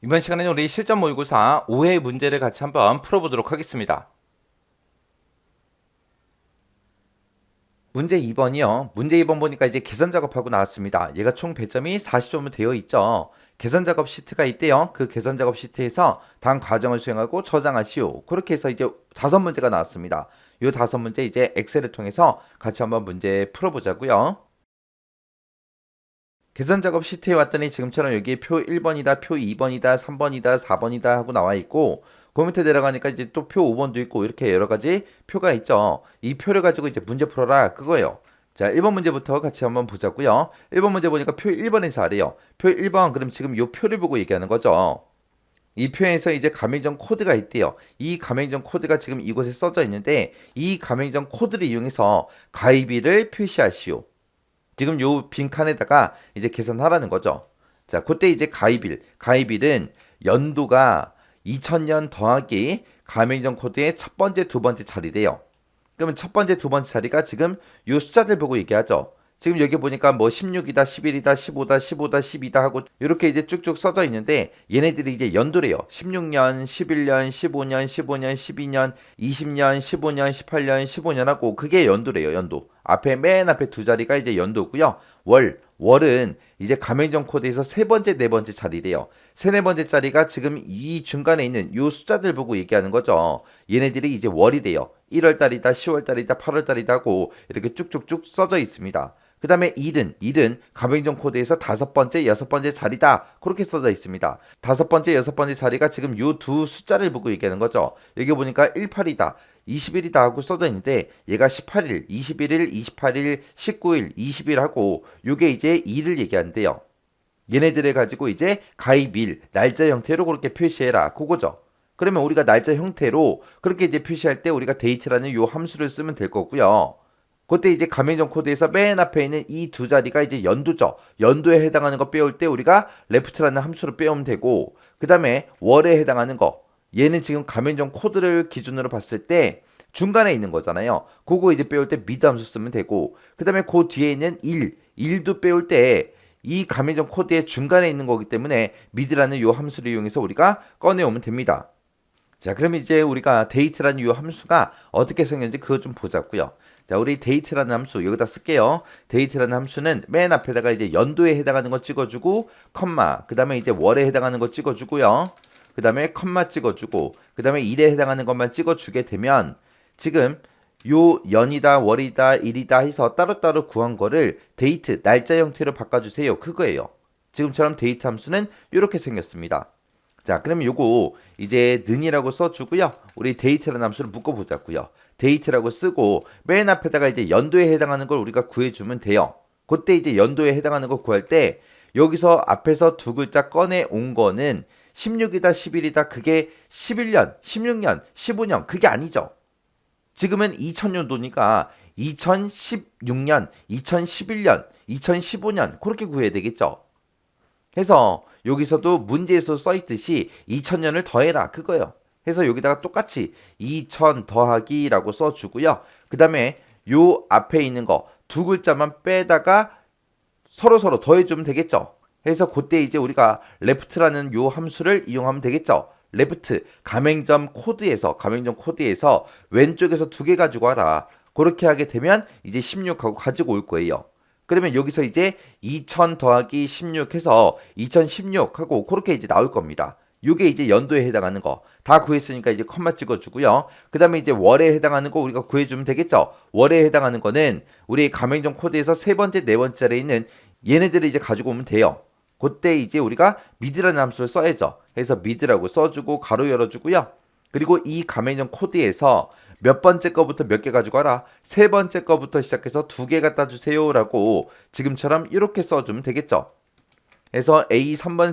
이번 시간에는 우리 실전 모의고사 5회 문제를 같이 한번 풀어보도록 하겠습니다. 문제 2번이요. 문제 2번 보니까 이제 계산 작업하고 나왔습니다. 얘가 총 배점이 40점으로 되어 있죠. 계산 작업 시트가 있대요. 그 계산 작업 시트에서 다음 과정을 수행하고 저장하시오. 그렇게 해서 이제 5문제가 나왔습니다. 요 5문제 이제 엑셀을 통해서 같이 한번 문제 풀어보자고요. 계산 작업 시트에 왔더니 지금처럼 여기에 표 1번이다, 표 2번이다, 3번이다, 4번이다 하고 나와 있고 그 밑에 내려가니까 이제 또 표 5번도 있고 이렇게 여러 가지 표가 있죠. 이 표를 가지고 이제 문제 풀어라 그거예요. 자, 1번 문제부터 같이 한번 보자고요. 1번 문제 보니까 표 1번에서 하래요. 표 1번 그럼 지금 이 표를 보고 얘기하는 거죠. 이 표에서 이제 가맹점 코드가 있대요. 이 가맹점 코드가 지금 이곳에 써져 있는데 이 가맹점 코드를 이용해서 가입일을 표시하시오. 지금 요 빈칸에다가 이제 계산하라는 거죠. 자, 그때 이제 가입일은 연도가 2000년 더하기 가맹점 코드의 첫 번째, 두 번째 자리래요. 그러면 첫 번째, 두 번째 자리가 지금 요 숫자들 보고 얘기하죠. 지금 여기 보니까 뭐 16이다, 11이다, 15다, 15다, 12다 하고 이렇게 이제 쭉쭉 써져 있는데 얘네들이 이제 연도래요. 16년, 11년, 15년, 15년, 12년, 20년, 15년, 18년, 15년 하고 그게 연도래요. 연도. 앞에 맨 앞에 두 자리가 이제 연도고요. 월은 이제 가맹점 코드에서 세 번째, 네 번째 자리래요. 세, 네 번째 자리가 지금 이 중간에 있는 요 숫자들 보고 얘기하는 거죠. 얘네들이 이제 월이래요. 1월 달이다, 10월 달이다, 8월 달이다 하고 이렇게 쭉쭉쭉 써져 있습니다. 그 다음에 일은 가맹점 코드에서 다섯 번째, 여섯 번째 자리다. 그렇게 써져 있습니다. 다섯 번째, 여섯 번째 자리가 지금 요 두 숫자를 보고 얘기하는 거죠. 여기 보니까 18이다. 20일이다 하고 써져 있는데 얘가 18일, 21일, 28일, 19일, 20일 하고 요게 이제 일을 얘기하는데요. 얘네들을 가지고 이제 가입일, 날짜 형태로 그렇게 표시해라. 그거죠. 그러면 우리가 날짜 형태로 그렇게 이제 표시할 때 우리가 데이트라는 요 함수를 쓰면 될 거고요. 그때 이제 가맹점 코드에서 맨 앞에 있는 이 두 자리가 이제 연도죠. 연도에 해당하는 거 빼올 때 우리가 left라는 함수로 빼오면 되고 그 다음에 월에 해당하는 거 얘는 지금 가맹점 코드를 기준으로 봤을 때 중간에 있는 거잖아요. 그거 이제 빼올 때 미드 함수 쓰면 되고 그 다음에 그 뒤에 있는 일도 빼올 때 이 가맹점 코드의 중간에 있는 거기 때문에 미드라는 요 함수를 이용해서 우리가 꺼내오면 됩니다. 자, 그럼 이제 우리가 데이트라는 이 함수가 어떻게 생겼는지 그거 좀 보자고요. 자, 우리 데이트라는 함수 여기다 쓸게요. 데이트라는 함수는 맨 앞에다가 이제 연도에 해당하는 거 찍어주고 컴마, 그 다음에 이제 월에 해당하는 거 찍어주고요. 그 다음에 컴마 찍어주고 그 다음에 일에 해당하는 것만 찍어주게 되면 지금 요 연이다, 월이다, 일이다 해서 따로따로 구한 거를 데이트, 날짜 형태로 바꿔주세요. 그거예요. 지금처럼 데이트 함수는 이렇게 생겼습니다. 자, 그러면 요거 이제 는이라고 써주고요. 우리 데이트라는 함수를 묶어보자고요. 데이트라고 쓰고 맨 앞에다가 이제 연도에 해당하는 걸 우리가 구해주면 돼요. 그때 이제 연도에 해당하는 거 구할 때 여기서 앞에서 두 글자 꺼내 온 거는 16이다, 11이다, 그게 11년, 16년, 15년, 그게 아니죠. 지금은 2000년도니까 2016년, 2011년, 2015년 그렇게 구해야 되겠죠. 해서 여기서도 문제에서 써있듯이 2000년을 더해라 그거예요. 해서 여기다가 똑같이 2000 더하기라고 써주고요. 그 다음에 요 앞에 있는 거 두 글자만 빼다가 서로서로 더해주면 되겠죠. 해서 그때 이제 우리가 left라는 요 함수를 이용하면 되겠죠. left 가맹점 코드에서 왼쪽에서 두 개 가지고 와라. 그렇게 하게 되면 이제 16하고 가지고 올 거예요. 그러면 여기서 이제 2000 더하기 16 해서 2016 하고 그렇게 이제 나올 겁니다. 요게 이제 연도에 해당하는 거 다 구했으니까 이제 컴마 찍어주고요. 그 다음에 이제 월에 해당하는 거 우리가 구해주면 되겠죠. 월에 해당하는 거는 우리 가맹점 코드에서 세 번째, 네 번째에 있는 얘네들을 이제 가지고 오면 돼요. 그때 이제 우리가 미드라는 함수를 써야죠. 해서 미드라고 써주고 가로 열어주고요. 그리고 이 가맹점 코드에서 몇 번째 거부터 몇 개 가지고 와라. 세 번째 거부터 시작해서 두 개 갖다 주세요라고 지금처럼 이렇게 써주면 되겠죠. 그래서 A3번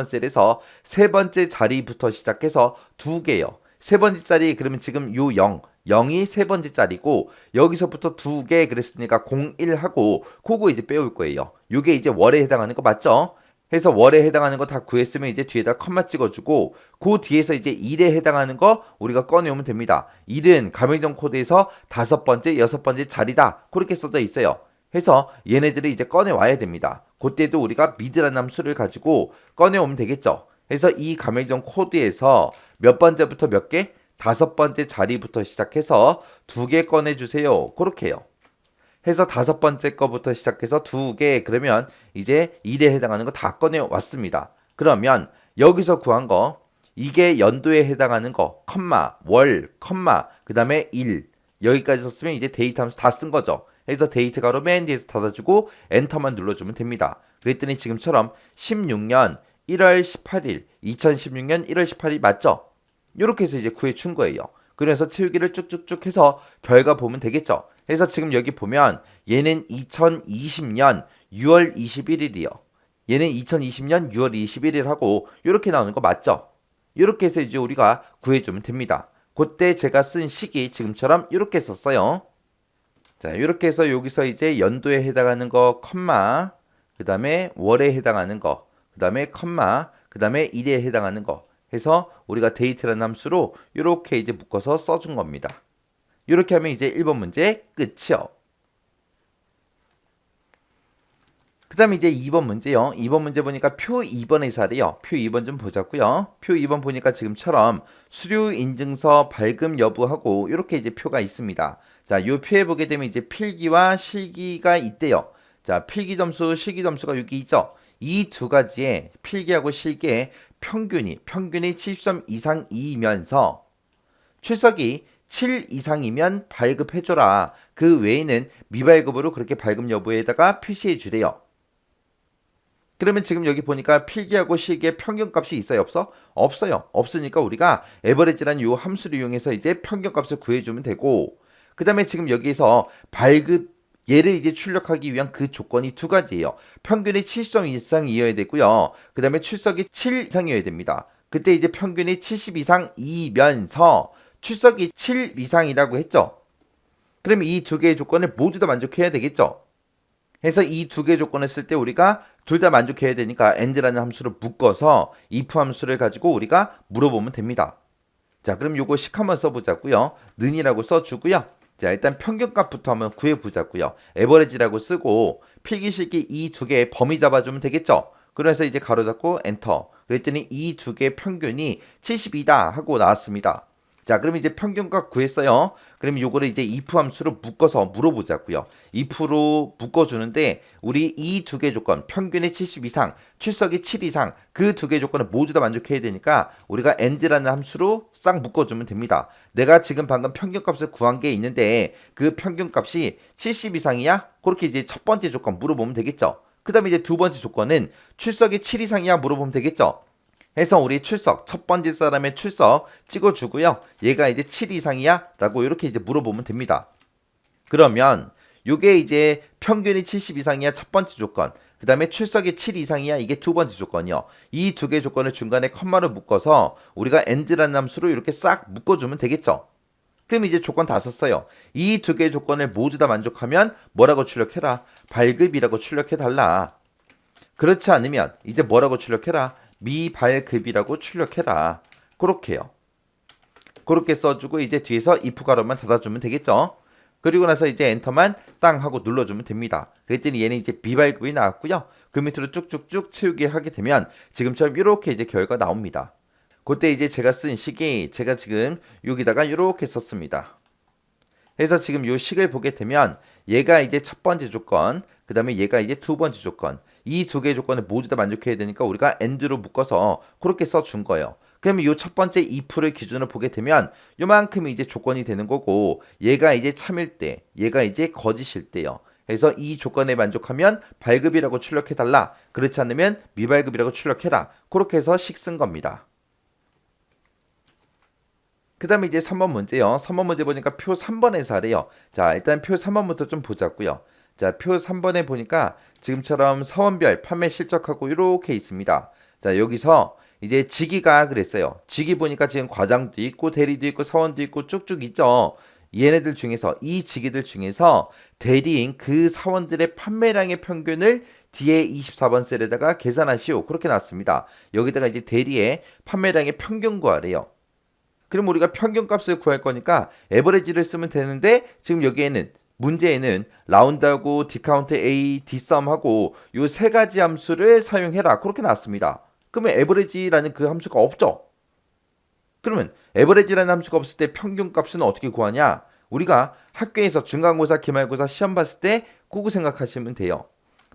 셀에서 세 번째 자리부터 시작해서 두 개요. 세 번째 자리 그러면 지금 요 0이 세 번째 자리고 여기서부터 두 개 그랬으니까 01하고 그거 이제 빼올 거예요. 요게 이제 월에 해당하는 거 맞죠? 해서 월에 해당하는 거 다 구했으면 이제 뒤에다 컴마 찍어주고 그 뒤에서 이제 일에 해당하는 거 우리가 꺼내오면 됩니다. 일은 가맹점 코드에서 다섯 번째, 여섯 번째 자리다. 그렇게 써져 있어요. 해서 얘네들을 이제 꺼내와야 됩니다. 그때도 우리가 미드라는 함수를 가지고 꺼내오면 되겠죠. 그래서 이 가맹점 코드에서 몇 번째부터 몇 개? 5번째 자리부터 시작해서 2개 꺼내주세요. 그렇게 해요. 해서 5번째 거부터 시작해서 2개, 그러면 이제 1에 해당하는 거 다 꺼내왔습니다. 그러면 여기서 구한 거, 이게 연도에 해당하는 거, 컴마, 월, 컴마, 그 다음에 1, 여기까지 썼으면 이제 데이트 함수 다 쓴 거죠. 그래서 데이트 가로 맨 뒤에서 닫아주고 엔터만 눌러주면 됩니다. 그랬더니 지금처럼 16년 1월 18일, 2016년 1월 18일 맞죠? 이렇게 해서 이제 구해준 거예요. 그래서 채우기를 쭉쭉쭉 해서 결과 보면 되겠죠. 그래서 지금 여기 보면 얘는 2020년 6월 21일이요. 얘는 2020년 6월 21일 하고 이렇게 나오는 거 맞죠? 이렇게 해서 이제 우리가 구해주면 됩니다. 그때 제가 쓴 식이 지금처럼 이렇게 썼어요. 자, 이렇게 해서 여기서 이제 연도에 해당하는 거 컴마, 그 다음에 월에 해당하는 거, 그 다음에 컴마, 그 다음에 일에 해당하는 거 해서 우리가 데이트라는 함수로 이렇게 이제 묶어서 써준 겁니다. 이렇게 하면 이제 1번 문제 끝이요. 그 다음에 이제 2번 문제요. 2번 문제 보니까 표 2번의 사례요. 표 2번 좀 보자고요. 표 2번 보니까 지금처럼 수료 인증서 발급 여부하고 이렇게 이제 표가 있습니다. 자, 이 표에 보게 되면 이제 필기와 실기가 있대요. 자, 필기 점수, 실기 점수가 여기 있죠. 이 두 가지의 필기하고 실기의 평균이 70점 이상이면서 출석이 7 이상이면 발급해줘라. 그 외에는 미발급으로 그렇게 발급 여부에다가 표시해 주래요. 그러면 지금 여기 보니까 필기하고 실기의 평균값이 있어요, 없어? 없어요. 없으니까 우리가 에버리지라는 요 함수를 이용해서 이제 평균값을 구해주면 되고, 그 다음에 지금 여기에서 발급 얘를 이제 출력하기 위한 그 조건이 두 가지예요. 평균이 70점 이상이어야 되고요. 그 다음에 출석이 7 이상이어야 됩니다. 그때 이제 평균이 70 이상이면서 출석이 7 이상이라고 했죠. 그러면 이 두 개의 조건을 모두 다 만족해야 되겠죠. 해서 이 두 개의 조건을 쓸 때 우리가 둘 다 만족해야 되니까 and라는 함수를 묶어서 if 함수를 가지고 우리가 물어보면 됩니다. 자, 그럼 요거 식 한번 써보자고요. 는이라고 써주고요. 자, 일단 평균값부터 한번 구해보자고요. 에버리지라고 쓰고 필기 실기 이 두 개의 범위 잡아주면 되겠죠. 그래서 이제 가로 잡고 엔터. 그랬더니 이 두 개의 평균이 72다 하고 나왔습니다. 자, 그럼 이제 평균값 구했어요. 그럼 요거를 이제 if 함수로 묶어서 물어보자고요. if로 묶어주는데 우리 이 두 개 조건, 평균이 70 이상, 출석이 7 이상 그 두 개 조건을 모두 다 만족해야 되니까 우리가 and라는 함수로 싹 묶어주면 됩니다. 내가 지금 방금 평균값을 구한 게 있는데 그 평균값이 70 이상이야? 그렇게 이제 첫 번째 조건 물어보면 되겠죠. 그 다음에 이제 두 번째 조건은 출석이 7 이상이야? 물어보면 되겠죠. 해서 우리 출석, 첫 번째 사람의 출석 찍어주고요. 얘가 이제 7 이상이야? 라고 이렇게 이제 물어보면 됩니다. 그러면 요게 이제 평균이 70 이상이야? 첫 번째 조건. 그 다음에 출석이 7 이상이야? 이게 두 번째 조건이요. 이 두 개 조건을 중간에 컴마로 묶어서 우리가 and라는 함수로 이렇게 싹 묶어주면 되겠죠. 그럼 이제 조건 다 썼어요. 이 두 개의 조건을 모두 다 만족하면 뭐라고 출력해라? 발급이라고 출력해달라. 그렇지 않으면 이제 뭐라고 출력해라? 미발급이라고 출력해라. 그렇게요. 그렇게 써주고 이제 뒤에서 if 가로만 닫아주면 되겠죠. 그리고 나서 이제 엔터만 땅 하고 눌러주면 됩니다. 그랬더니 얘는 이제 미발급이 나왔고요. 그 밑으로 쭉쭉쭉 채우기 하게 되면 지금처럼 이렇게 이제 결과가 나옵니다. 그때 이제 제가 쓴 식이 제가 지금 여기다가 이렇게 썼습니다. 그래서 지금 요 식을 보게 되면 얘가 이제 첫 번째 조건, 그 다음에 얘가 이제 두 번째 조건, 이 두 개의 조건을 모두 다 만족해야 되니까 우리가 and로 묶어서 그렇게 써준 거예요. 그러면 이 첫 번째 if를 기준으로 보게 되면 요만큼이 이제 조건이 되는 거고 얘가 이제 참일 때, 얘가 이제 거짓일 때요. 그래서 이 조건에 만족하면 발급이라고 출력해달라. 그렇지 않으면 미발급이라고 출력해라. 그렇게 해서 식 쓴 겁니다. 그 다음에 이제 3번 문제요. 3번 문제 보니까 표 3번의 사례요. 자, 일단 표 3번부터 좀 보자고요. 자, 표 3번에 보니까 지금처럼 사원별 판매 실적하고 이렇게 있습니다. 자, 여기서 이제 직위가 그랬어요. 직위 보니까 지금 과장도 있고 대리도 있고 사원도 있고 쭉쭉 있죠. 얘네들 중에서 이 직위들 중에서 대리인 그 사원들의 판매량의 평균을 뒤에 24번 셀에다가 계산하시오. 그렇게 나왔습니다. 여기다가 이제 대리의 판매량의 평균 구하래요. 그럼 우리가 평균값을 구할 거니까 에버리지를 쓰면 되는데 지금 여기에는 문제에는 라운드하고 디카운트 A, dsum하고 요 세 가지 함수를 사용해라. 그렇게 나왔습니다. 그러면 average라는 그 함수가 없죠. 그러면 average라는 함수가 없을 때 평균값은 어떻게 구하냐? 우리가 학교에서 중간고사, 기말고사 시험 봤을 때 그거 생각하시면 돼요.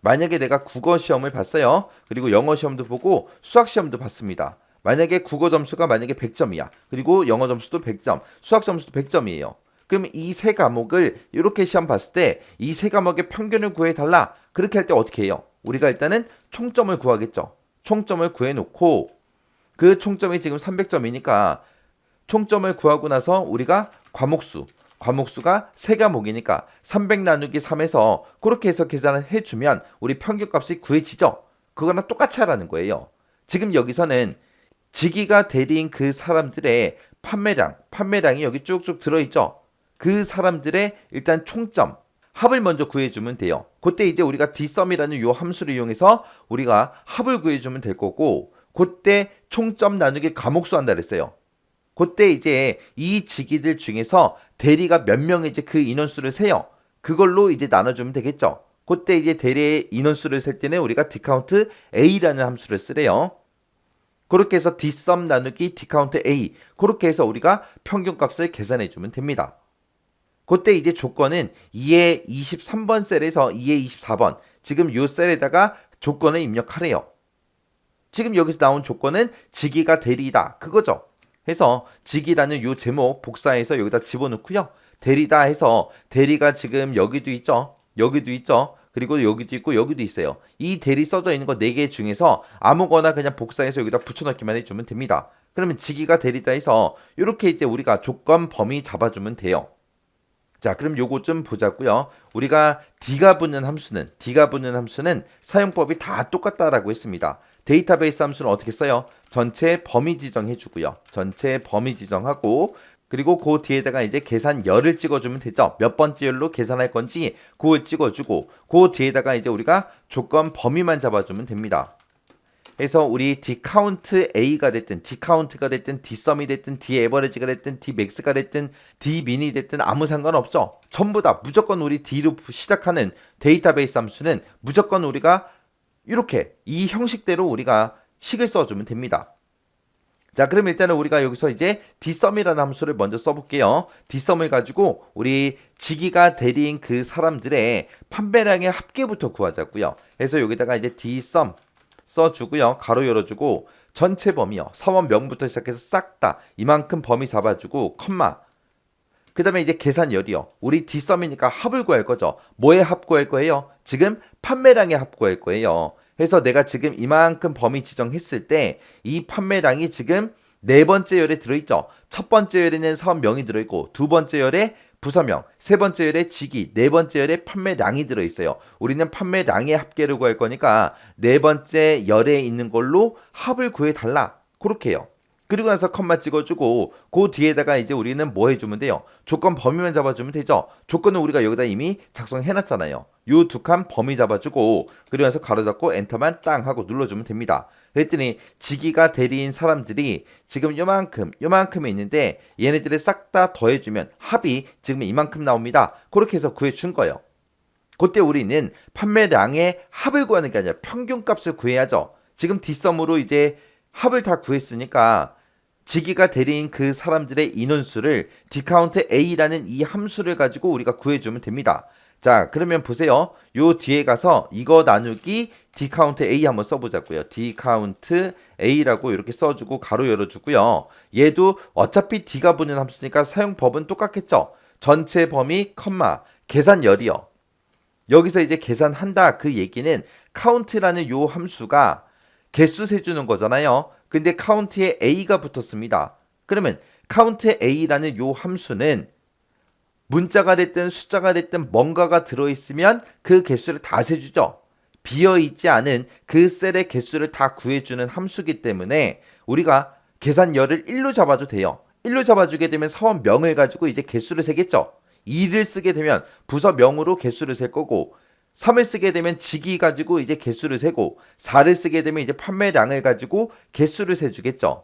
만약에 내가 국어 시험을 봤어요. 그리고 영어 시험도 보고 수학 시험도 봤습니다. 만약에 국어 점수가 만약에 100점이야. 그리고 영어 점수도 100점, 수학 점수도 100점이에요. 그럼 이 세 과목을 이렇게 시험 봤을 때 이 세 과목의 평균을 구해달라. 그렇게 할 때 어떻게 해요? 우리가 일단은 총점을 구하겠죠. 총점을 구해놓고 그 총점이 지금 300점이니까 총점을 구하고 나서 우리가 과목수가 3과목이니까 300 나누기 3에서 그렇게 해서 계산을 해주면 우리 평균값이 구해지죠. 그거랑 똑같이 하라는 거예요. 지금 여기서는 직위가 대리인 그 사람들의 판매량이 여기 쭉쭉 들어있죠. 그 사람들의 일단 총점, 합을 먼저 구해주면 돼요. 그때 이제 우리가 dsum이라는 요 함수를 이용해서 우리가 합을 구해주면 될 거고, 그때 총점 나누기 과목수 한다 그랬어요. 그때 이제 이 직위들 중에서 대리가 몇 명인지 그 인원수를 세요. 그걸로 이제 나눠주면 되겠죠. 그때 이제 대리의 인원수를 셀 때는 우리가 dcount a라는 함수를 쓰래요. 그렇게 해서 dsum 나누기 dcount a, 그렇게 해서 우리가 평균값을 계산해 주면 됩니다. 그때 이제 조건은 2의 23번 셀에서 2의 24번, 지금 요 셀에다가 조건을 입력하래요. 지금 여기서 나온 조건은 직위가 대리다 그거죠. 해서 직위라는 요 제목 복사해서 여기다 집어넣고요. 대리다 해서 대리가 지금 여기도 있죠. 그리고 여기도 있고 여기도 있어요. 이 대리 써져 있는 거 4개 중에서 아무거나 그냥 복사해서 여기다 붙여넣기만 해주면 됩니다. 그러면 직위가 대리다 해서 이렇게 이제 우리가 조건 범위 잡아주면 돼요. 자, 그럼 요거 좀 보자고요. 우리가 D가 붙는 함수는 사용법이 다 똑같다라고 했습니다. 데이터베이스 함수는 어떻게 써요? 전체 범위 지정해주고요. 전체 범위 지정하고, 그리고 그 뒤에다가 이제 계산열을 찍어주면 되죠. 몇 번째 열로 계산할 건지 그걸 찍어주고, 그 뒤에다가 이제 우리가 조건 범위만 잡아주면 됩니다. 그래서 우리 dcount a가 됐든 dcount가 됐든 dsum이 됐든 daverage가 됐든 dmax가 됐든 dmin이 됐든 아무 상관없죠. 전부 다 무조건 우리 d로 시작하는 데이터베이스 함수는 무조건 우리가 이렇게 이 형식대로 우리가 식을 써주면 됩니다. 자, 그럼 일단은 우리가 여기서 이제 dsum이라는 함수를 먼저 써볼게요. dsum을 가지고 우리 직위가 대리인 그 사람들의 판매량의 합계부터 구하자고요. 그래서 여기다가 이제 dsum 써주고요. 가로 열어주고 전체 범위요. 사원명부터 시작해서 싹 다 이만큼 범위 잡아주고 컴마. 그 다음에 이제 계산열이요. 우리 dsum이니까 합을 구할 거죠. 뭐의 합 구할 거예요? 지금 판매량의 합 구할 거예요. 그래서 내가 지금 이만큼 범위 지정했을 때 이 판매량이 지금 4번째 열에 들어있죠. 첫 번째 열에는 사원명이 들어있고 두 번째 열에 부서명, 세 번째 열에 직위, 네 번째 열에 판매량이 들어있어요. 우리는 판매량의 합계를 구할 거니까 네 번째 열에 있는 걸로 합을 구해달라. 그렇게 해요. 그리고 나서 컴마 찍어주고 그 뒤에다가 이제 우리는 뭐 해주면 돼요? 조건 범위만 잡아주면 되죠. 조건은 우리가 여기다 이미 작성해놨잖아요. 요 두 칸 범위 잡아주고 그리고 나서 가로 잡고 엔터만 땅 하고 눌러주면 됩니다. 그랬더니 직위가 대리인 사람들이 지금 요만큼에 있는데 얘네들을 싹 다 더해주면 합이 지금 이만큼 나옵니다. 그렇게 해서 구해준 거예요. 그때 우리는 판매량의 합을 구하는 게 아니라 평균값을 구해야죠. 지금 dsum으로 이제 합을 다 구했으니까 직위가 대리인 그 사람들의 인원수를 dcount a라는 이 함수를 가지고 우리가 구해주면 됩니다. 자, 그러면 보세요. 요 뒤에 가서 이거 나누기 dcount a 한번 써보자고요. dcount a라고 이렇게 써주고 가로 열어주고요. 얘도 어차피 d가 붙는 함수니까 사용법은 똑같겠죠. 전체 범위 컴마 계산열이요. 여기서 이제 계산한다 그 얘기는 count라는 요 함수가 개수 세주는 거잖아요. 근데 count에 a가 붙었습니다. 그러면 count a라는 요 함수는 문자가 됐든 숫자가 됐든 뭔가가 들어있으면 그 개수를 다 세주죠. 비어있지 않은 그 셀의 개수를 다 구해주는 함수기 때문에 우리가 계산열을 1로 잡아도 돼요. 1로 잡아주게 되면 사원명을 가지고 이제 개수를 세겠죠. 2를 쓰게 되면 부서명으로 개수를 셀 거고 3을 쓰게 되면 직위 가지고 이제 개수를 세고 4를 쓰게 되면 이제 판매량을 가지고 개수를 세주겠죠.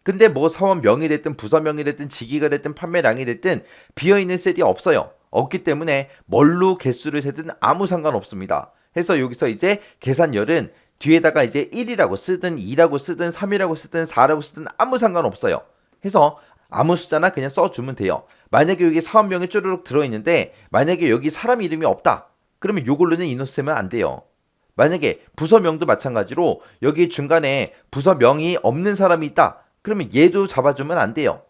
근데 뭐 사원명이 됐든 부서명이 됐든 직위가 됐든 판매량이 됐든 비어있는 셀이 없어요. 없기 때문에 뭘로 개수를 세든 아무 상관없습니다. 해서 여기서 이제 계산열은 뒤에다가 이제 1이라고 쓰든 2라고 쓰든 3이라고 쓰든 4라고 쓰든 아무 상관없어요. 해서 아무 숫자나 그냥 써주면 돼요. 만약에 여기 사원명이 쭈르륵 들어있는데 만약에 여기 사람 이름이 없다. 그러면 요걸로는 인원수 세면 안 돼요. 만약에 부서명도 마찬가지로 여기 중간에 부서명이 없는 사람이 있다. 그러면 얘도 잡아주면 안 돼요.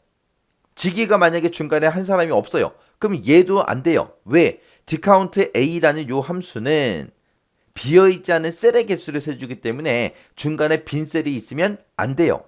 직위가 만약에 중간에 한 사람이 없어요. 그럼 얘도 안 돼요. 왜? 디카운트 A라는 요 함수는 비어있지 않은 셀의 개수를 세주기 때문에 중간에 빈 셀이 있으면 안 돼요.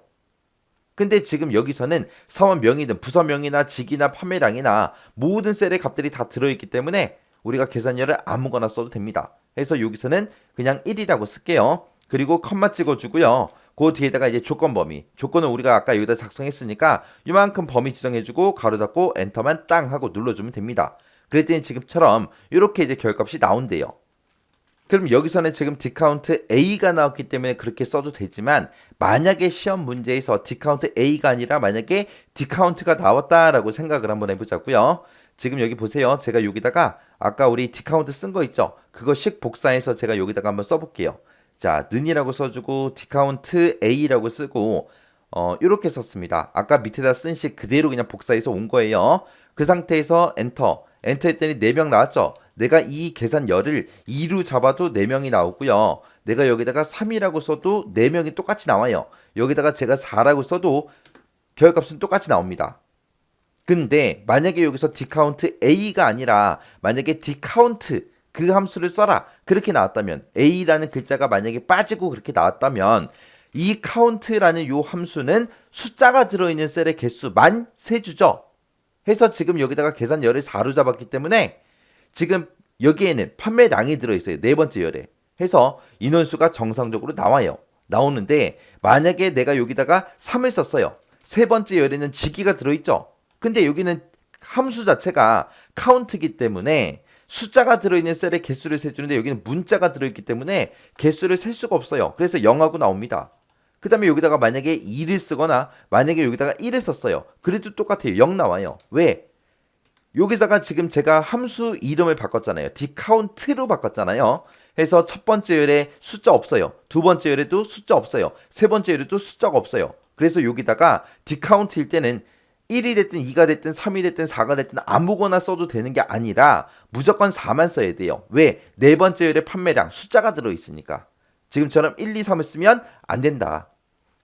근데 지금 여기서는 사원명이든 부서명이나 직이나 판매량이나 모든 셀의 값들이 다 들어있기 때문에 우리가 계산열을 아무거나 써도 됩니다. 그래서 여기서는 그냥 1이라고 쓸게요. 그리고 컴마 찍어주고요. 그 뒤에다가 이제 조건 범위. 조건은 우리가 아까 여기다 작성했으니까 이만큼 범위 지정해주고 가로 닫고 엔터만 땅 하고 눌러주면 됩니다. 그랬더니 지금처럼 이렇게 이제 결값이 나온대요. 그럼 여기서는 지금 디카운트 A가 나왔기 때문에 그렇게 써도 되지만 만약에 시험 문제에서 디카운트 A가 아니라 만약에 디카운트가 나왔다라고 생각을 한번 해보자고요. 지금 여기 보세요. 제가 여기다가 아까 우리 디카운트 쓴 거 있죠? 그거씩 복사해서 제가 여기다가 한번 써볼게요. 자, 는이라고 써주고 디카운트 A라고 쓰고 이렇게 썼습니다. 아까 밑에다 쓴 식 그대로 그냥 복사해서 온 거예요. 그 상태에서 엔터 했더니 4명 나왔죠? 내가 이 계산열을 2로 잡아도 4명이 나오고요. 내가 여기다가 3이라고 써도 4명이 똑같이 나와요. 여기다가 제가 4라고 써도 결값은 똑같이 나옵니다. 근데 만약에 여기서 디카운트 A가 아니라 만약에 디카운트 그 함수를 써라 그렇게 나왔다면 A라는 글자가 만약에 빠지고 그렇게 나왔다면 이 카운트라는 요 함수는 숫자가 들어있는 셀의 개수만 세주죠. 해서 지금 여기다가 계산열을 4로 잡았기 때문에 지금 여기에는 판매량이 들어있어요. 네 번째 열에. 해서 인원수가 정상적으로 나와요. 나오는데 만약에 내가 여기다가 3을 썼어요. 세 번째 열에는 직위가 들어있죠. 근데 여기는 함수 자체가 카운트이기 때문에 숫자가 들어있는 셀의 개수를 세주는데 여기는 문자가 들어있기 때문에 개수를 셀 수가 없어요. 그래서 0하고 나옵니다. 그 다음에 여기다가 만약에 2를 쓰거나 만약에 여기다가 1을 썼어요. 그래도 똑같아요. 0 나와요. 왜? 여기다가 지금 제가 함수 이름을 바꿨잖아요. 디카운트로 바꿨잖아요. 해서 첫 번째 열에 숫자 없어요. 두 번째 열에도 숫자 없어요. 세 번째 열에도 숫자가 없어요. 그래서 여기다가 디카운트일 때는 1이 됐든 2가 됐든 3이 됐든 4가 됐든 아무거나 써도 되는 게 아니라 무조건 4만 써야 돼요. 왜? 네 번째 열에 판매량 숫자가 들어있으니까. 지금처럼 1, 2, 3을 쓰면 안 된다.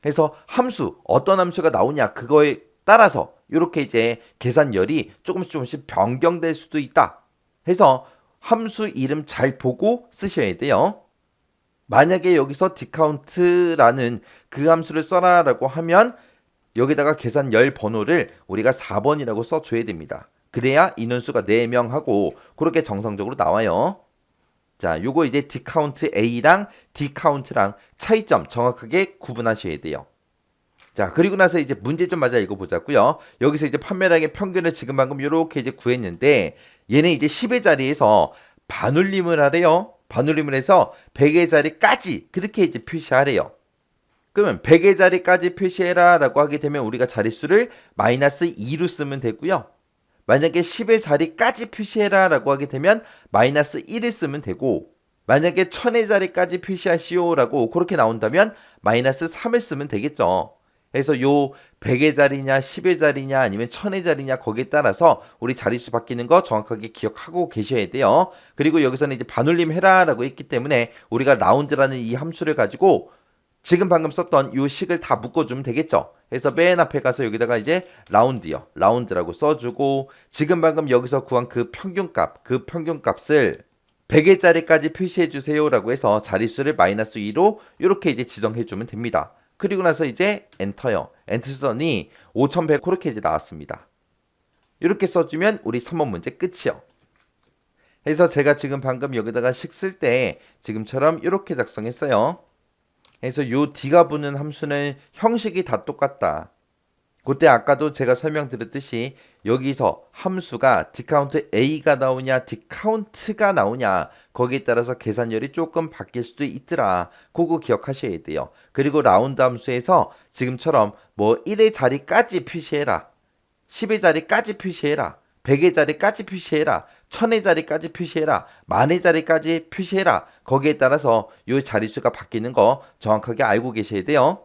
그래서 함수 어떤 함수가 나오냐 그거에 따라서 이렇게 이제 계산열이 조금씩 변경될 수도 있다. 해서 함수 이름 잘 보고 쓰셔야 돼요. 만약에 여기서 디카운트라는 그 함수를 써라라고 하면 여기다가 계산열 번호를 우리가 4번이라고 써줘야 됩니다. 그래야 인원수가 4명 하고 그렇게 정상적으로 나와요. 자, 요거 이제 디카운트 A랑 디카운트랑 차이점 정확하게 구분하셔야 돼요. 자, 그리고 나서 이제 문제 좀 마저 읽어보자고요. 여기서 이제 판매량의 평균을 지금 방금 이렇게 이제 구했는데 얘는 이제 10의 자리에서 반올림을 하래요. 반올림을 해서 100의 자리까지 그렇게 이제 표시하래요. 그러면 100의 자리까지 표시해라 라고 하게 되면 우리가 자릿수를 마이너스 2로 쓰면 되고요. 만약에 10의 자리까지 표시해라 라고 하게 되면 마이너스 1을 쓰면 되고 만약에 1000의 자리까지 표시하시오 라고 그렇게 나온다면 마이너스 3을 쓰면 되겠죠. 그래서 요 100의 자리냐 10의 자리냐 아니면 1000의 자리냐 거기에 따라서 우리 자릿수 바뀌는 거 정확하게 기억하고 계셔야 돼요. 그리고 여기서는 이제 반올림 해라 라고 했기 때문에 우리가 라운드라는 이 함수를 가지고 지금 방금 썼던 요 식을 다 묶어주면 되겠죠. 그래서 맨 앞에 가서 여기다가 이제 라운드요. 라운드라고 써주고 지금 방금 여기서 구한 그 평균값을 100의 자리까지 표시해주세요 라고 해서 자릿수를 마이너스 2로 이렇게 이제 지정해주면 됩니다. 그리고 나서 이제 엔터요. 엔터 쓰더니 5100 그렇게 이제 나왔습니다. 이렇게 써주면 우리 3번 문제 끝이요. 그래서 제가 지금 방금 여기다가 식 쓸 때 지금처럼 이렇게 작성했어요. 그래서 요 D가 붙는 함수는 형식이 다 똑같다. 그때 아까도 제가 설명드렸듯이 여기서 함수가 디카운트 A가 나오냐 디카운트가 나오냐 거기에 따라서 계산열이 조금 바뀔 수도 있더라. 그거 기억하셔야 돼요. 그리고 라운드 함수에서 지금처럼 뭐 1의 자리까지 표시해라. 10의 자리까지 표시해라. 100의 자리까지 표시해라. 천의 자리까지 표시해라, 만의 자리까지 표시해라. 거기에 따라서 이 자릿수가 바뀌는 거 정확하게 알고 계셔야 돼요.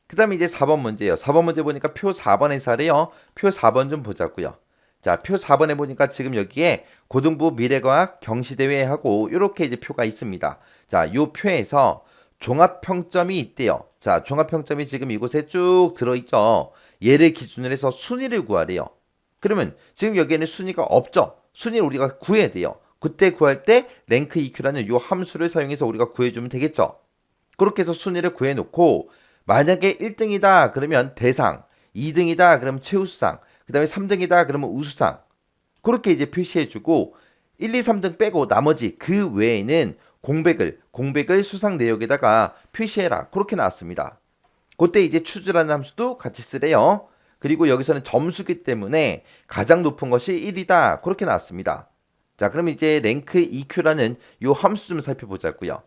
그 다음에 이제 4번 문제예요. 4번 문제 보니까 표 4번에서 하래요. 표 4번 좀 보자고요. 자, 표 4번에 보니까 지금 여기에 고등부 미래과학 경시대회하고 이렇게 이제 표가 있습니다. 자, 요 표에서 종합평점이 있대요. 자, 종합평점이 지금 이곳에 쭉 들어있죠. 얘를 기준으로 해서 순위를 구하래요. 그러면 지금 여기에는 순위가 없죠. 순위를 우리가 구해야 돼요. 그때 구할 때 랭크 EQ라는 요 함수를 사용해서 우리가 구해주면 되겠죠. 그렇게 해서 순위를 구해놓고 만약에 1등이다 그러면 대상, 2등이다 그러면 최우수상, 그 다음에 3등이다 그러면 우수상. 그렇게 이제 표시해주고 1, 2, 3등 빼고 나머지 그 외에는 공백을 수상 내역에다가 표시해라. 그렇게 나왔습니다. 그때 이제 추즈라는 함수도 같이 쓰래요. 그리고 여기서는 점수기 때문에 가장 높은 것이 1이다. 그렇게 나왔습니다. 자, 그럼 이제 랭크 EQ라는 요 함수 좀 살펴보자고요.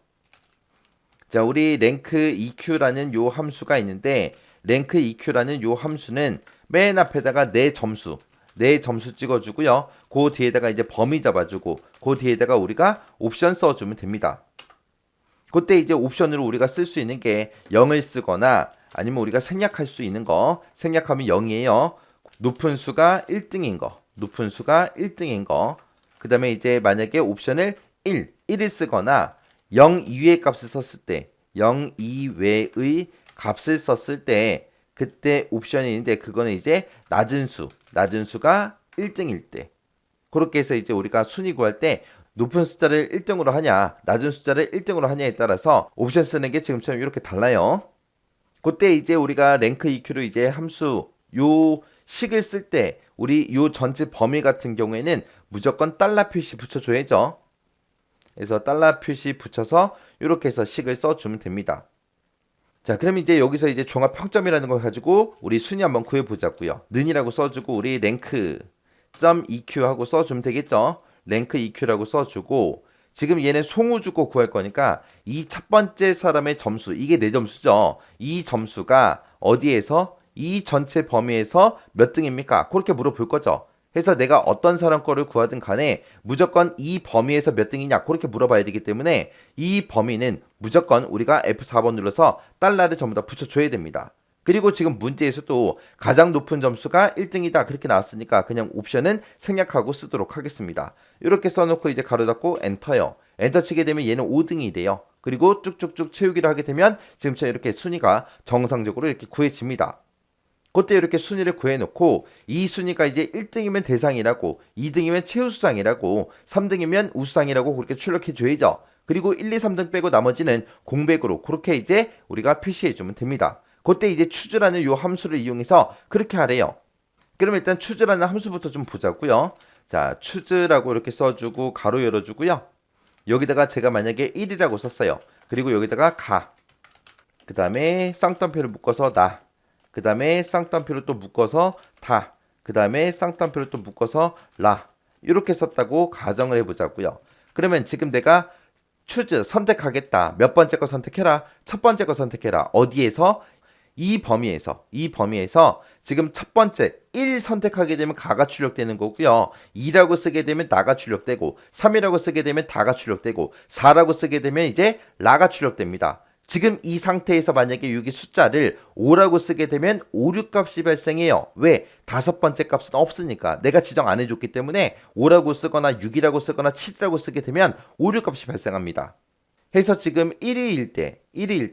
자, 우리 랭크 EQ라는 요 함수가 있는데 랭크 EQ라는 요 함수는 맨 앞에다가 내 점수 찍어주고요. 그 뒤에다가 이제 범위 잡아주고 그 뒤에다가 우리가 옵션 써주면 됩니다. 그때 이제 옵션으로 우리가 쓸 수 있는 게 0을 쓰거나 아니면 우리가 생략할 수 있는 거 생략하면 0이에요. 높은 수가 1등인 거. 그 다음에 이제 만약에 옵션을 1을 쓰거나 0 이외의 값을 썼을 때 0 이외의 값을 썼을 때 그때 옵션이 있는데 그거는 이제 낮은 수가 1등일 때 그렇게 해서 이제 우리가 순위 구할 때 높은 숫자를 1등으로 하냐 낮은 숫자를 1등으로 하냐에 따라서 옵션 쓰는 게 지금처럼 이렇게 달라요. 그때 이제 우리가 랭크 EQ로 이제 함수 요 식을 쓸 때 우리 요 전체 범위 같은 경우에는 무조건 달러 표시 붙여줘야죠. 그래서 달러 표시 붙여서 이렇게 해서 식을 써주면 됩니다. 자, 그럼 이제 여기서 이제 종합 평점이라는 걸 가지고 우리 순위 한번 구해보자고요. 는이라고 써주고 우리 랭크 .eq 하고 써주면 되겠죠. 랭크 EQ라고 써주고 지금 얘는 송우 주고 구할 거니까 이 첫 번째 사람의 점수 이게 내 점수죠. 이 점수가 어디에서 이 전체 범위에서 몇 등입니까? 그렇게 물어볼 거죠. 해서 내가 어떤 사람 거를 구하든 간에 무조건 이 범위에서 몇 등이냐 그렇게 물어봐야 되기 때문에 이 범위는 무조건 우리가 F4번 눌러서 달러를 전부 다 붙여줘야 됩니다. 그리고 지금 문제에서도 가장 높은 점수가 1등이다 그렇게 나왔으니까 그냥 옵션은 생략하고 쓰도록 하겠습니다. 이렇게 써놓고 이제 가로 닫고 엔터요. 엔터 치게 되면 얘는 5등이 돼요. 그리고 쭉쭉쭉 채우기를 하게 되면 지금처럼 이렇게 순위가 정상적으로 이렇게 구해집니다. 그때 이렇게 순위를 구해놓고 이 순위가 이제 1등이면 대상이라고 2등이면 최우수상이라고 3등이면 우수상이라고 그렇게 출력해줘야죠. 그리고 1, 2, 3등 빼고 나머지는 공백으로 그렇게 이제 우리가 표시해주면 됩니다. 그때 이제 추즈라는 요 함수를 이용해서 그렇게 하래요. 그럼 일단 추즈라는 함수부터 좀 보자고요. 자, 추즈라고 이렇게 써주고 가로 열어주고요. 여기다가 제가 만약에 1이라고 썼어요. 그리고 여기다가 그 다음에 쌍따옴표를 묶어서 그 다음에 쌍따옴표를 또 묶어서 그 다음에 쌍따옴표를 또 묶어서 이렇게 썼다고 가정을 해보자고요. 그러면 지금 내가 추즈 선택하겠다. 몇 번째 거 선택해라. 첫 번째 거 선택해라. 어디에서? 이 범위에서 지금 첫 번째 1 선택하게 되면 가가 출력되는 거고요. 2라고 쓰게 되면 나가 출력되고 3이라고 쓰게 되면 다가 출력되고 4라고 쓰게 되면 이제 라가 출력됩니다. 지금 이 상태에서 만약에 여기 숫자를 5라고 쓰게 되면 5, 6 값이 발생해요. 왜? 다섯 번째 값은 없으니까. 내가 지정 안 해줬기 때문에 5라고 쓰거나 6이라고 쓰거나 7이라고 쓰게 되면 5, 6 값이 발생합니다. 해서 지금 1위일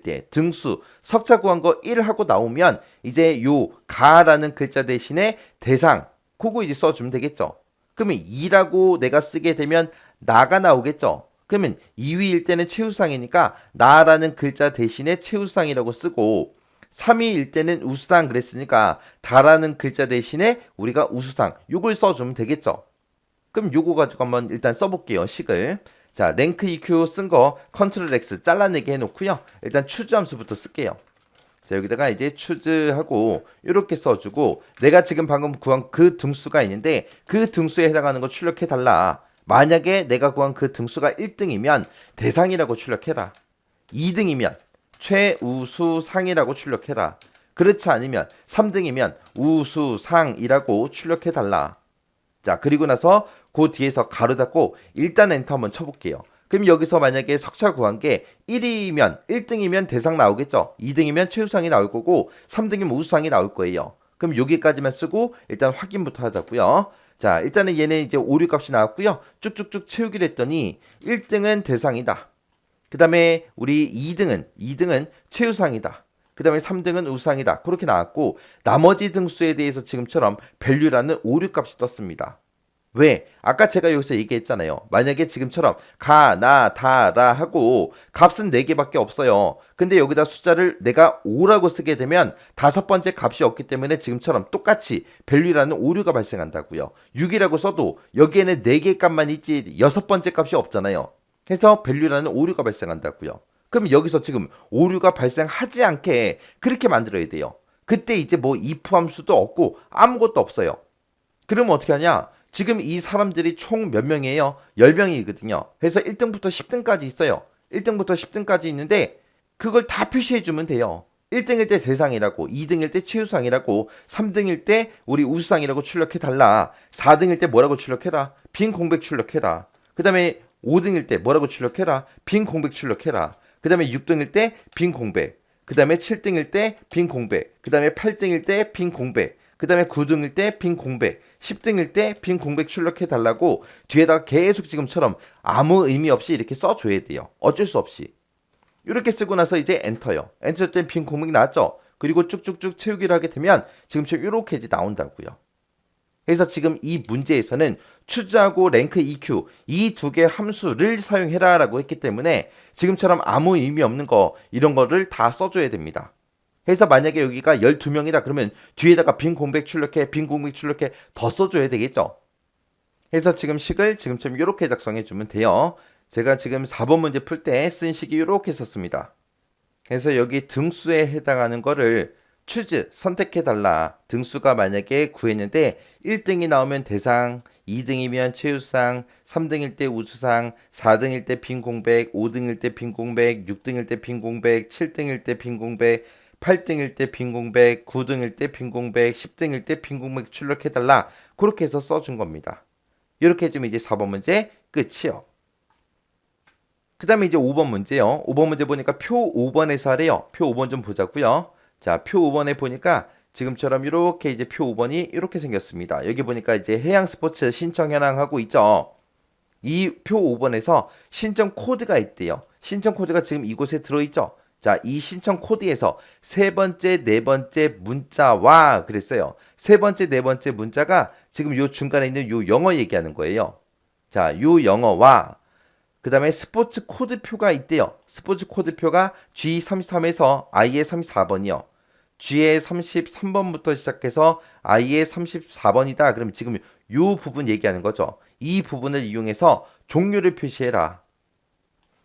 때 등수 석자 구한 거 1 하고 나오면 이제 요 가라는 글자 대신에 대상 그거 이제 써주면 되겠죠. 그러면 2라고 내가 쓰게 되면 나가 나오겠죠. 그러면 2위일 때는 최우상이니까 나라는 글자 대신에 최우상이라고 쓰고 3위일 때는 우수상 그랬으니까 다라는 글자 대신에 우리가 우수상 요걸 써주면 되겠죠. 그럼 요거 가지고 한번 일단 써볼게요. 식을. 자, 랭크 EQ 쓴 거 컨트롤 X 잘라내기 해놓고요. 일단 추즈 함수부터 쓸게요. 자, 여기다가 이제 추즈하고 이렇게 써주고 내가 지금 방금 구한 그 등수가 있는데 그 등수에 해당하는 거 출력해달라. 만약에 내가 구한 그 등수가 1등이면 대상이라고 출력해라. 2등이면 최우수상이라고 출력해라. 그렇지 않으면 3등이면 우수상이라고 출력해달라. 자, 그리고 나서 그 뒤에서 가로 닫고 일단 엔터 한번 쳐볼게요. 그럼 여기서 만약에 석차 구한 게 1등이면 대상 나오겠죠. 2등이면 최우상이 나올 거고 3등이면 우수상이 나올 거예요. 그럼 여기까지만 쓰고 일단 확인부터 하자고요. 자, 일단은 얘는 이제 오류 값이 나왔고요. 쭉쭉쭉 채우기로 했더니 1등은 대상이다. 그 다음에 우리 2등은 최우상이다. 그 다음에 3등은 우상이다. 그렇게 나왔고 나머지 등수에 대해서 지금처럼 value라는 오류 값이 떴습니다. 왜? 아까 제가 여기서 얘기했잖아요. 만약에 지금처럼 가, 나, 다, 라 하고 값은 4개밖에 없어요. 근데 여기다 숫자를 내가 5라고 쓰게 되면 다섯 번째 값이 없기 때문에 지금처럼 똑같이 value라는 오류가 발생한다고요. 6이라고 써도 여기에는 4개 값만 있지 여섯 번째 값이 없잖아요. 해서 value라는 오류가 발생한다고요. 그럼 여기서 지금 오류가 발생하지 않게 그렇게 만들어야 돼요. 그때 이제 뭐 if 함수도 없고 아무것도 없어요. 그러면 어떻게 하냐? 지금 이 사람들이 총 몇 명이에요? 10명이거든요. 그래서 1등부터 10등까지 있어요. 1등부터 10등까지 있는데 그걸 다 표시해주면 돼요. 1등일 때 대상이라고, 2등일 때 최우상이라고, 3등일 때 우리 우수상이라고 출력해달라. 4등일 때 뭐라고 출력해라? 빈 공백 출력해라. 그 다음에 5등일 때 뭐라고 출력해라? 빈 공백 출력해라. 그 다음에 6등일 때 빈 공백. 그 다음에 7등일 때 빈 공백. 그 다음에 8등일 때 빈 공백. 그 다음에 9등일 때 빈 공백, 10등일 때 빈 공백 출력해달라고 뒤에다가 계속 지금처럼 아무 의미 없이 이렇게 써줘야 돼요. 어쩔 수 없이. 이렇게 쓰고 나서 이제 엔터요. 엔터 했더니 빈 공백이 나왔죠. 그리고 쭉쭉쭉 채우기를 하게 되면 지금처럼 이렇게 이제 나온다고요. 그래서 지금 이 문제에서는 추즈하고 랭크 EQ 이 두 개 함수를 사용해라 라고 했기 때문에 지금처럼 아무 의미 없는 거 이런 거를 다 써줘야 됩니다. 그래서 만약에 여기가 12명이다 그러면 뒤에다가 빈 공백 출력해 더 써줘야 되겠죠. 그래서 지금 식을 지금처럼 이렇게 작성해 주면 돼요. 제가 지금 4번 문제 풀 때 쓴 식이 이렇게 썼습니다. 그래서 여기 등수에 해당하는 거를 choose 선택해 달라. 등수가 만약에 구했는데 1등이 나오면 대상, 2등이면 최우상, 3등일 때 우수상, 4등일 때 빈 공백, 5등일 때 빈 공백, 6등일 때 빈 공백, 7등일 때 빈 공백, 8등일 때 빈 공백, 9등일 때 빈 공백, 10등일 때 빈 공백 출력해달라. 그렇게 해서 써준 겁니다. 이렇게 해주면 이제 4번 문제 끝이요. 그 다음에 이제 5번 문제요. 5번 문제 보니까 표 5번에서 하래요. 표 5번 좀 보자고요. 자, 표 5번에 보니까 지금처럼 이렇게 이제 표 5번이 이렇게 생겼습니다. 여기 보니까 이제 해양 스포츠 신청 현황 하고 있죠. 이 표 5번에서 신청 코드가 있대요. 신청 코드가 지금 이곳에 들어있죠. 자, 이 신청 코드에서 세 번째, 네 번째 문자와 그랬어요. 세 번째, 네 번째 문자가 지금 요 중간에 있는 요 영어 얘기하는 거예요. 자, 요 영어와 그 다음에 스포츠 코드표가 있대요. 스포츠 코드표가 G33에서 I의 34번이요. G의 33번부터 시작해서 I의 34번이다. 그럼 지금 요 부분 얘기하는 거죠. 이 부분을 이용해서 종류를 표시해라.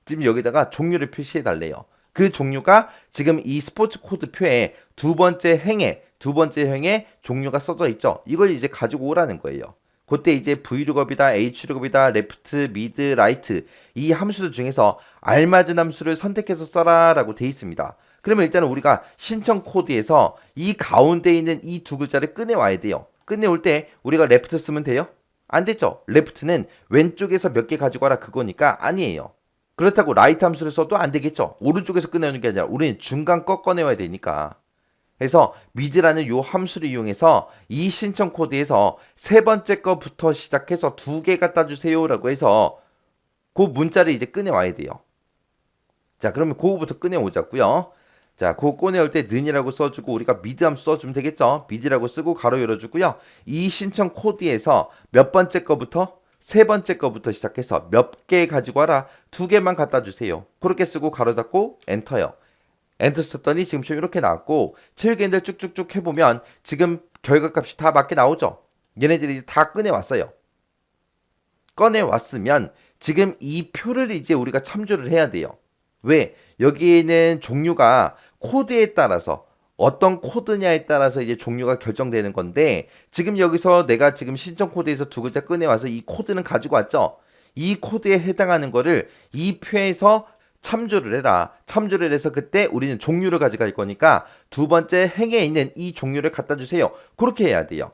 지금 여기다가 종류를 표시해 달래요. 그 종류가 지금 이 스포츠 코드표에 두 번째 행에 종류가 써져 있죠. 이걸 이제 가지고 오라는 거예요. 그때 이제 V룩업이다, H룩업이다, 레프트, 미드, 라이트 이 함수들 중에서 알맞은 함수를 선택해서 써라 라고 돼 있습니다. 그러면 일단은 우리가 신청 코드에서 이 가운데 있는 이 두 글자를 꺼내와야 돼요. 꺼내올 때 우리가 레프트 쓰면 돼요? 안 되죠. 레프트는 왼쪽에서 몇 개 가지고 와라 그거니까 아니에요. 그렇다고 라이트 함수를 써도 안 되겠죠. 오른쪽에서 꺼내오는 게 아니라 우리는 중간 거 꺼내와야 되니까. 그래서 mid라는 요 함수를 이용해서 이 신청 코드에서 세 번째 거부터 시작해서 두 개 갖다 주세요 라고 해서 그 문자를 이제 꺼내와야 돼요. 자, 그러면 그거부터 꺼내오자고요. 자, 그거 꺼내올 때 는이라고 써주고 우리가 mid 함수 써주면 되겠죠. mid라고 쓰고 가로 열어주고요. 이 신청 코드에서 몇 번째 거부터 세 번째 거부터 시작해서 몇 개 가지고 와라. 두 개만 갖다 주세요. 그렇게 쓰고 가로 닫고 엔터요. 엔터 쳤더니 지금 이렇게 나왔고 체육인들 쭉쭉쭉 해보면 지금 결과값이 다 맞게 나오죠. 얘네들이 다 꺼내왔어요. 꺼내왔으면 지금 이 표를 이제 우리가 참조를 해야 돼요. 왜? 여기에는 종류가 코드에 따라서 어떤 코드냐에 따라서 이제 종류가 결정되는 건데 지금 여기서 내가 지금 신청 코드에서 두 글자 꺼내와서 이 코드는 가지고 왔죠. 이 코드에 해당하는 거를 이 표에서 참조를 해라. 참조를 해서 그때 우리는 종류를 가져갈 거니까 두 번째 행에 있는 이 종류를 갖다 주세요. 그렇게 해야 돼요.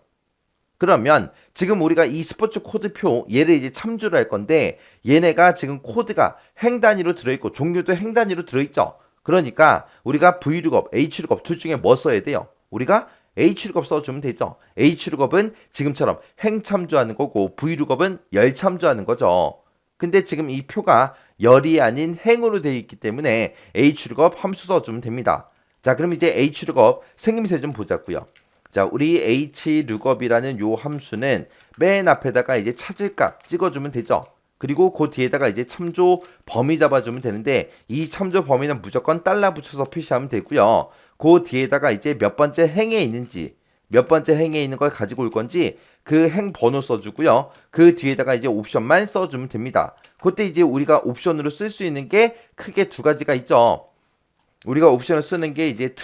그러면 지금 우리가 이 스포츠 코드표 얘를 이제 참조를 할 건데 얘네가 지금 코드가 행 단위로 들어있고 종류도 행 단위로 들어있죠. 그러니까 우리가 V룩업, H룩업 둘 중에 뭐 써야 돼요? 우리가 H룩업 써주면 되죠. H룩업은 지금처럼 행 참조하는 거고 V룩업은 열 참조하는 거죠. 근데 지금 이 표가 열이 아닌 행으로 되어 있기 때문에 H룩업 함수 써주면 됩니다. 자, 그럼 이제 H룩업 생김새 좀 보자고요. 자, 우리 H룩업이라는 요 함수는 맨 앞에다가 이제 찾을 값 찍어주면 되죠. 그리고 그 뒤에다가 이제 참조 범위 잡아주면 되는데 이 참조 범위는 무조건 달러 붙여서 표시하면 되고요. 그 뒤에다가 이제 몇 번째 행에 있는지 몇 번째 행에 있는 걸 가지고 올 건지 그 행 번호 써주고요. 그 뒤에다가 이제 옵션만 써주면 됩니다. 그때 이제 우리가 옵션으로 쓸 수 있는 게 크게 두 가지가 있죠. 우리가 옵션을 쓰는 게 이제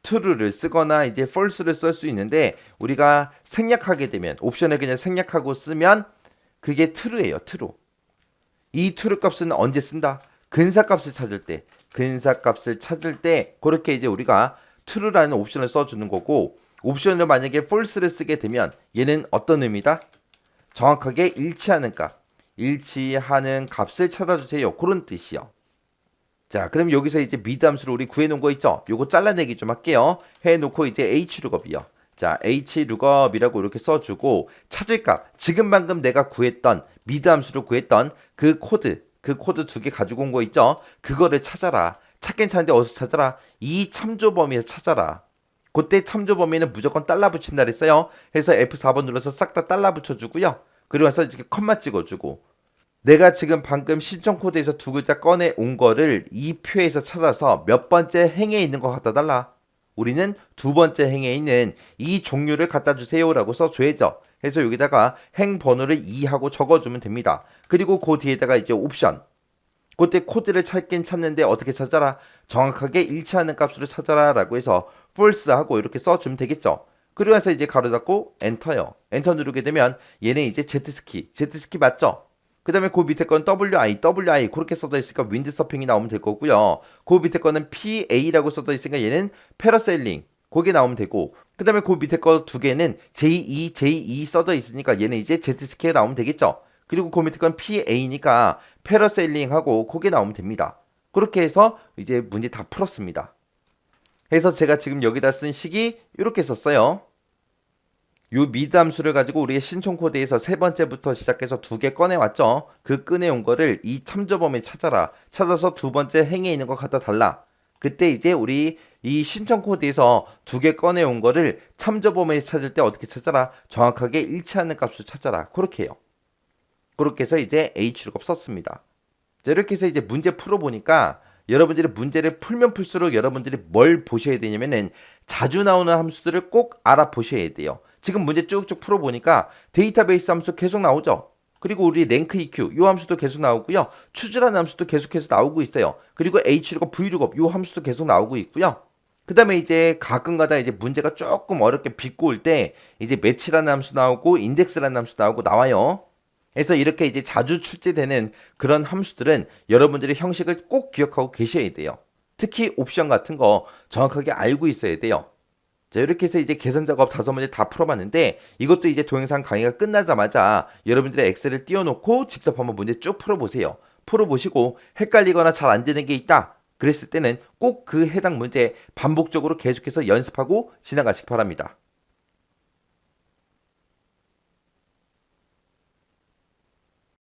true를 쓰거나 이제 false를 쓸 수 있는데 우리가 생략하게 되면 옵션을 그냥 생략하고 쓰면 그게 true예요. true. 이 true 값은 언제 쓴다? 근사값을 찾을 때 그렇게 이제 우리가 true라는 옵션을 써주는 거고 옵션을 만약에 false를 쓰게 되면 얘는 어떤 의미다? 정확하게 일치하는 값을 찾아주세요. 그런 뜻이요. 자, 그럼 여기서 이제 미드 함수를 우리 구해놓은 거 있죠? 요거 잘라내기 좀 할게요. 해놓고 이제 H룩업이요. 자, H룩업이라고 이렇게 써주고 찾을 값, 지금 방금 내가 구했던 미드 함수로 구했던 그 코드 두 개 가지고 온 거 있죠? 그거를 찾아라. 찾긴 찾는데 어디서 찾아라? 이 참조 범위에서 찾아라. 그때 참조 범위는 무조건 달러 붙인다 그랬어요. 해서 F4번 눌러서 싹 다 달러 붙여주고요. 그리고 나서 이렇게 컴마 찍어주고 내가 지금 방금 신청 코드에서 두 글자 꺼내 온 거를 이 표에서 찾아서 몇 번째 행에 있는 거 갖다 달라. 우리는 두 번째 행에 있는 이 종류를 갖다 주세요라고 써줘야죠. 해서 여기다가 행 번호를 2하고 적어주면 됩니다. 그리고 그 뒤에다가 이제 옵션. 그때 코드를 찾긴 찾는데 어떻게 찾아라? 정확하게 일치하는 값으로 찾아라 라고 해서 false 하고 이렇게 써주면 되겠죠. 그리고 나서 이제 가로 닫고 엔터요. 엔터 누르게 되면 얘는 이제 제트스키 맞죠? 그 다음에 그 밑에 건 WI 그렇게 써져 있으니까 윈드서핑이 나오면 될 거고요. 그 밑에 거는 PA라고 써져 있으니까 얘는 패러세일링 그게 나오면 되고 그 다음에 그 밑에 거 두 개는 JE 써져 있으니까 얘는 이제 제트스키에 나오면 되겠죠. 그리고 그 밑에 건 PA니까 패러세일링하고 그게 나오면 됩니다. 그렇게 해서 이제 문제 다 풀었습니다. 해서 제가 지금 여기다 쓴 식이 이렇게 썼어요. 요 미드 함수를 가지고 우리의 신청 코드에서 세 번째부터 시작해서 두 개 꺼내왔죠. 그 꺼내온 거를 이 참조 범위 찾아서 두 번째 행에 있는 거 갖다 달라. 그때 이제 우리 이 신청 코드에서 두 개 꺼내온 거를 참조 범위 찾을 때 어떻게 찾아라? 정확하게 일치하는 값을 찾아라. 그렇게 해요. 그렇게 해서 이제 H룩업 썼습니다. 자, 이렇게 해서 이제 문제 풀어보니까 여러분들이 문제를 풀면 풀수록 여러분들이 뭘 보셔야 되냐면은 자주 나오는 함수들을 꼭 알아보셔야 돼요. 지금 문제 쭉쭉 풀어보니까 데이터베이스 함수 계속 나오죠. 그리고 우리 랭크 EQ 이 함수도 계속 나오고요. 추주라는 함수도 계속해서 나오고 있어요. 그리고 H룩업, V룩업 이 함수도 계속 나오고 있고요. 그 다음에 이제 가끔가다 이제 문제가 조금 어렵게 비꼬을 때 이제 매치라는 함수 나오고 인덱스라는 함수 나와요. 그래서 이렇게 이제 자주 출제되는 그런 함수들은 여러분들이 형식을 꼭 기억하고 계셔야 돼요. 특히 옵션 같은 거 정확하게 알고 있어야 돼요. 자, 이렇게 해서 이제 계산 작업 5문제 다 풀어봤는데 이것도 이제 동영상 강의가 끝나자마자 여러분들의 엑셀을 띄워놓고 직접 한번 문제 쭉 풀어보세요. 풀어보시고 헷갈리거나 잘 안 되는 게 있다. 그랬을 때는 꼭 그 해당 문제 반복적으로 계속해서 연습하고 지나가시기 바랍니다.